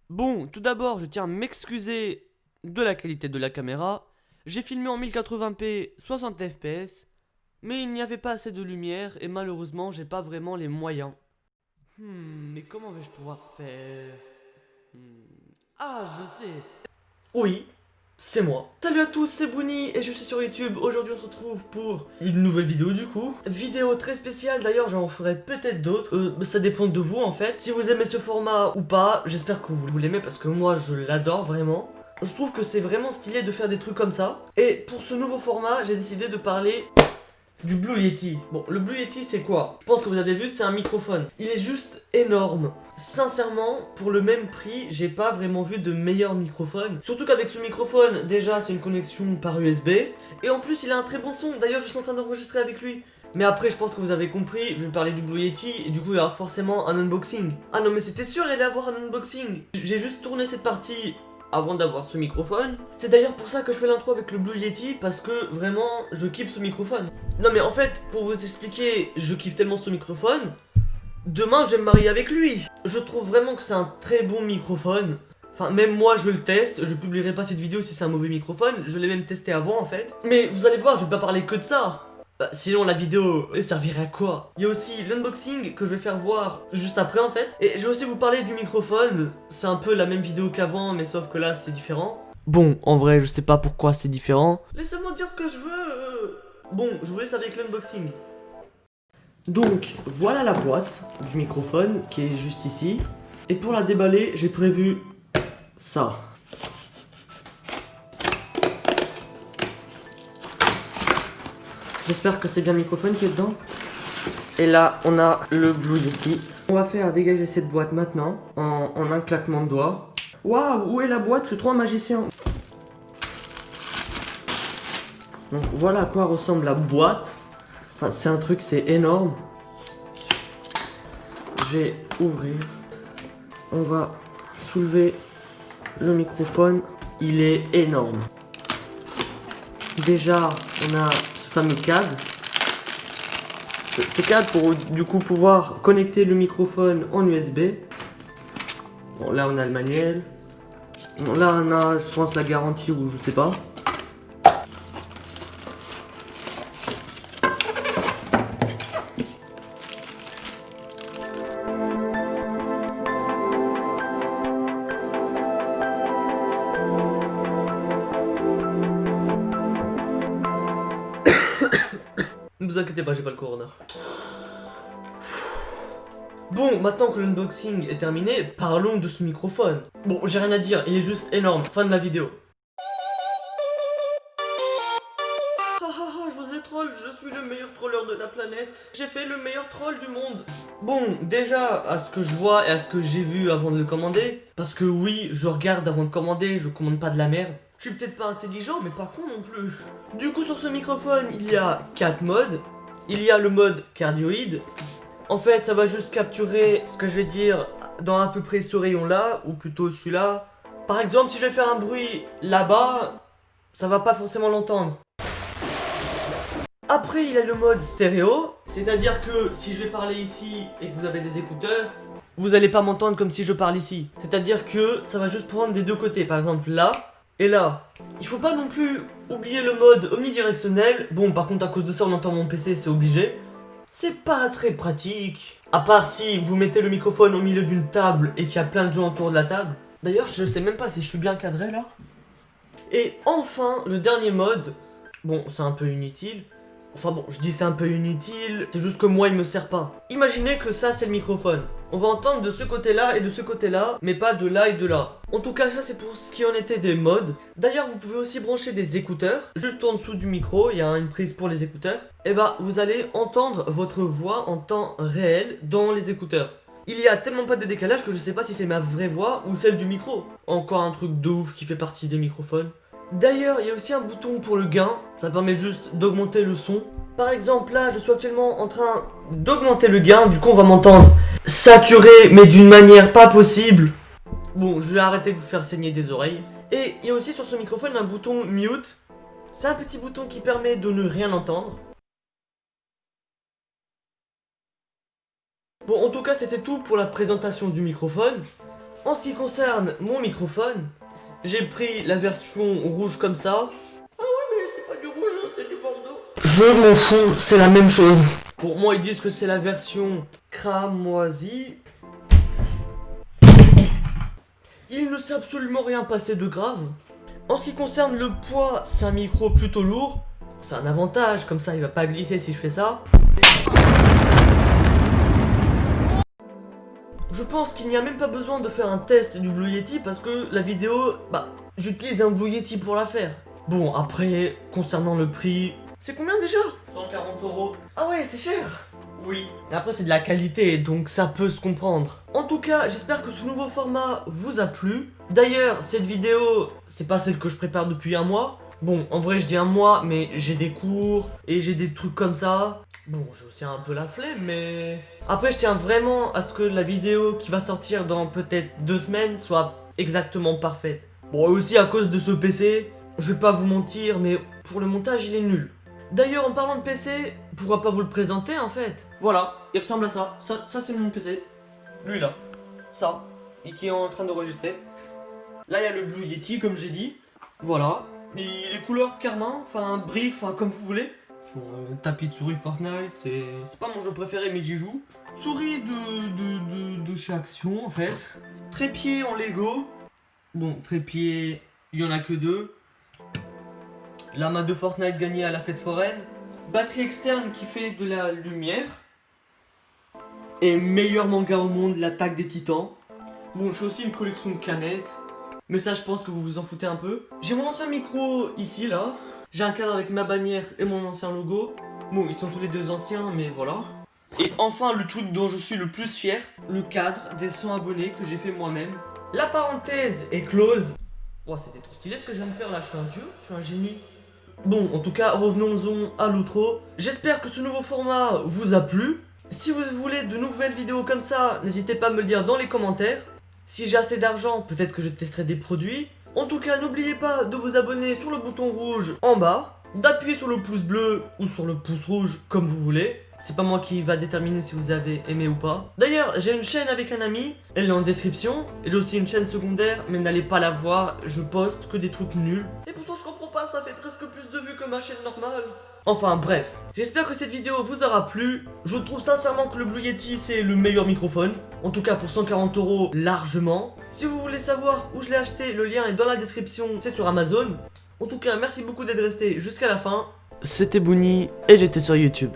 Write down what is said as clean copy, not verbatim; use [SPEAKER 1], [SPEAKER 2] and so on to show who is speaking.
[SPEAKER 1] Bon, tout d'abord, je tiens à m'excuser de la qualité de la caméra. J'ai filmé en 1080p 60 fps, mais il n'y avait pas assez de lumière et malheureusement, j'ai pas vraiment les moyens. Mais comment vais-je pouvoir faire? Ah, je sais. Oui, c'est moi. Salut à tous, c'est Bruni et je suis sur YouTube. Aujourd'hui, on se retrouve pour une nouvelle vidéo du coup. Vidéo très spéciale, d'ailleurs, j'en ferai peut-être d'autres. Ça dépend de vous en fait. Si vous aimez ce format ou pas, j'espère que vous l'aimez parce que moi, je l'adore vraiment. Je trouve que c'est vraiment stylé de faire des trucs comme ça. Et pour ce nouveau format, j'ai décidé de parler du Blue Yeti. Bon, le Blue Yeti, c'est quoi? Je pense que vous avez vu, c'est un microphone. Il est juste énorme. Sincèrement, pour le même prix, j'ai pas vraiment vu de meilleur microphone. Surtout qu'avec ce microphone, déjà, c'est une connexion par USB. Et en plus, il a un très bon son. D'ailleurs, je suis en train d'enregistrer avec lui. Mais après, je pense que vous avez compris, je vais parler du Blue Yeti, et du coup, il y aura forcément un unboxing. Ah non, mais c'était sûr, il allait avoir un unboxing. J'ai juste tourné cette partie avant d'avoir ce microphone. C'est d'ailleurs pour ça que je fais l'intro avec le Blue Yeti, parce que vraiment, je kiffe ce microphone. Non mais en fait, pour vous expliquer, je kiffe tellement ce microphone, demain je vais me marier avec lui. Je trouve vraiment que c'est un très bon microphone. Enfin, même moi je le teste, je publierai pas cette vidéo si c'est un mauvais microphone, je l'ai même testé avant en fait. Mais vous allez voir, je vais pas parler que de ça. Sinon la vidéo elle servirait à quoi? Il y a aussi l'unboxing que je vais faire voir juste après en fait. Et je vais aussi vous parler du microphone. C'est un peu la même vidéo qu'avant mais sauf que là c'est différent. Bon, en vrai je sais pas pourquoi c'est différent. Laissez-moi dire ce que je veux. Bon, je vous laisse avec l'unboxing. Donc voilà la boîte du microphone qui est juste ici. Et pour la déballer j'ai prévu ça. J'espère que c'est bien le microphone qui est dedans. Et là, on a le Blue Yeti. On va faire dégager cette boîte maintenant, en un claquement de doigts. Waouh, où est la boîte? Je suis trop un magicien. Donc voilà à quoi ressemble la boîte. Enfin, c'est un truc, c'est énorme. Je vais ouvrir. On va soulever le microphone. Il est énorme. Déjà, on a ce fameux câble. Ce câble pour du coup pouvoir connecter le microphone en USB. Bon, là on a le manuel. Bon, là on a, je pense, la garantie ou je sais pas. Ne vous inquiétez pas, j'ai pas le corona. Bon, maintenant que l'unboxing est terminé, parlons de ce microphone. Bon, j'ai rien à dire, il est juste énorme. Fin de la vidéo. Je vous ai troll, je suis le meilleur troller de la planète. J'ai fait le meilleur troll du monde. Bon, déjà, à ce que je vois et à ce que j'ai vu avant de le commander, parce que oui, je regarde avant de commander, je commande pas de la merde. Je suis peut-être pas intelligent, mais pas con non plus. Du coup, sur ce microphone, il y a 4 modes. Il y a le mode cardioïde. En fait, ça va juste capturer ce que je vais dire dans à peu près ce rayon-là, ou plutôt celui-là. Par exemple, si je vais faire un bruit là-bas, ça va pas forcément l'entendre. Après, il y a le mode stéréo, c'est-à-dire que si je vais parler ici et que vous avez des écouteurs, vous allez pas m'entendre comme si je parle ici. C'est-à-dire que ça va juste prendre des deux côtés, par exemple là et là. Il faut pas non plus oublier le mode omnidirectionnel. Bon, par contre, à cause de ça, on entend mon PC, c'est obligé. C'est pas très pratique. À part si vous mettez le microphone au milieu d'une table et qu'il y a plein de gens autour de la table. D'ailleurs, je sais même pas si je suis bien cadré là. Et enfin, le dernier mode. Bon, c'est un peu inutile. Enfin bon, je dis c'est un peu inutile, c'est juste que moi il me sert pas. Imaginez que ça c'est le microphone. On va entendre de ce côté-là et de ce côté-là, mais pas de là et de là. En tout cas, ça c'est pour ce qui en était des modes. D'ailleurs, vous pouvez aussi brancher des écouteurs. Juste en dessous du micro, il y a une prise pour les écouteurs. Et bah, vous allez entendre votre voix en temps réel dans les écouteurs. Il y a tellement pas de décalage que je sais pas si c'est ma vraie voix ou celle du micro. Encore un truc de ouf qui fait partie des microphones. D'ailleurs, il y a aussi un bouton pour le gain, ça permet juste d'augmenter le son. Par exemple, là, je suis actuellement en train d'augmenter le gain, du coup on va m'entendre saturé, mais d'une manière pas possible. Bon, je vais arrêter de vous faire saigner des oreilles. Et il y a aussi sur ce microphone un bouton mute. C'est un petit bouton qui permet de ne rien entendre. Bon, en tout cas, c'était tout pour la présentation du microphone. En ce qui concerne mon microphone, j'ai pris la version rouge comme ça. Ah ouais, mais c'est pas du rouge, hein, c'est du bordeaux. Je m'en fous, c'est la même chose. Pour moi, ils disent que c'est la version cramoisie. Il ne s'est absolument rien passé de grave. En ce qui concerne le poids, c'est un micro plutôt lourd. C'est un avantage, comme ça il va pas glisser si je fais ça. Je pense qu'il n'y a même pas besoin de faire un test du Blue Yeti parce que la vidéo, j'utilise un Blue Yeti pour la faire. Bon, après, concernant le prix, c'est combien déjà? 140 €. Ah ouais, c'est cher. Oui. Mais après, c'est de la qualité, donc ça peut se comprendre. En tout cas, j'espère que ce nouveau format vous a plu. D'ailleurs, cette vidéo, c'est pas celle que je prépare depuis un mois. Bon, en vrai, je dis un mois, mais j'ai des cours et j'ai des trucs comme ça. Bon, j'ai aussi un peu la flemme, mais... Après, je tiens vraiment à ce que la vidéo qui va sortir dans peut-être 2 semaines soit exactement parfaite. Bon, et aussi à cause de ce PC, je vais pas vous mentir, mais pour le montage, il est nul. D'ailleurs, en parlant de PC, pourquoi pas vous le présenter en fait? Voilà, il ressemble à ça. Ça c'est mon PC. Lui là. Ça. Et qui est en train d'enregistrer. Là, il y a le Blue Yeti, comme j'ai dit. Voilà. Et les couleurs carmin, enfin briques, enfin comme vous voulez. Bon, tapis de souris Fortnite, c'est pas mon jeu préféré, mais j'y joue. Souris de chez Action en fait. Trépied en Lego. Bon, trépied, il y en a que 2. Lama de Fortnite gagnée à la fête foraine. Batterie externe qui fait de la lumière. Et meilleur manga au monde, l'attaque des titans. Bon, je fais aussi une collection de canettes. Mais ça, je pense que vous vous en foutez un peu. J'ai mon ancien micro ici, là. J'ai un cadre avec ma bannière et mon ancien logo. Bon, ils sont tous les deux anciens, mais voilà. Et enfin, le truc dont je suis le plus fier, le cadre des 100 abonnés que j'ai fait moi-même. La parenthèse est close. Oh, c'était trop stylé ce que je viens de faire là, je suis un dieu, je suis un génie. Bon, en tout cas, revenons-en à l'outro. J'espère que ce nouveau format vous a plu. Si vous voulez de nouvelles vidéos comme ça, n'hésitez pas à me le dire dans les commentaires. Si j'ai assez d'argent, peut-être que je testerai des produits. En tout cas, n'oubliez pas de vous abonner sur le bouton rouge en bas, d'appuyer sur le pouce bleu ou sur le pouce rouge comme vous voulez. C'est pas moi qui va déterminer si vous avez aimé ou pas. D'ailleurs, j'ai une chaîne avec un ami, elle est en description. Et j'ai aussi une chaîne secondaire, mais n'allez pas la voir, je poste que des trucs nuls. Et pourtant je comprends pas, ça fait presque plus de vues que ma chaîne normale. Enfin bref, j'espère que cette vidéo vous aura plu. Je trouve sincèrement que le Blue Yeti c'est le meilleur microphone. En tout cas pour 140 € largement. Si vous voulez savoir où je l'ai acheté, le lien est dans la description, c'est sur Amazon. En tout cas, merci beaucoup d'être resté jusqu'à la fin. C'était Bouni et j'étais sur YouTube.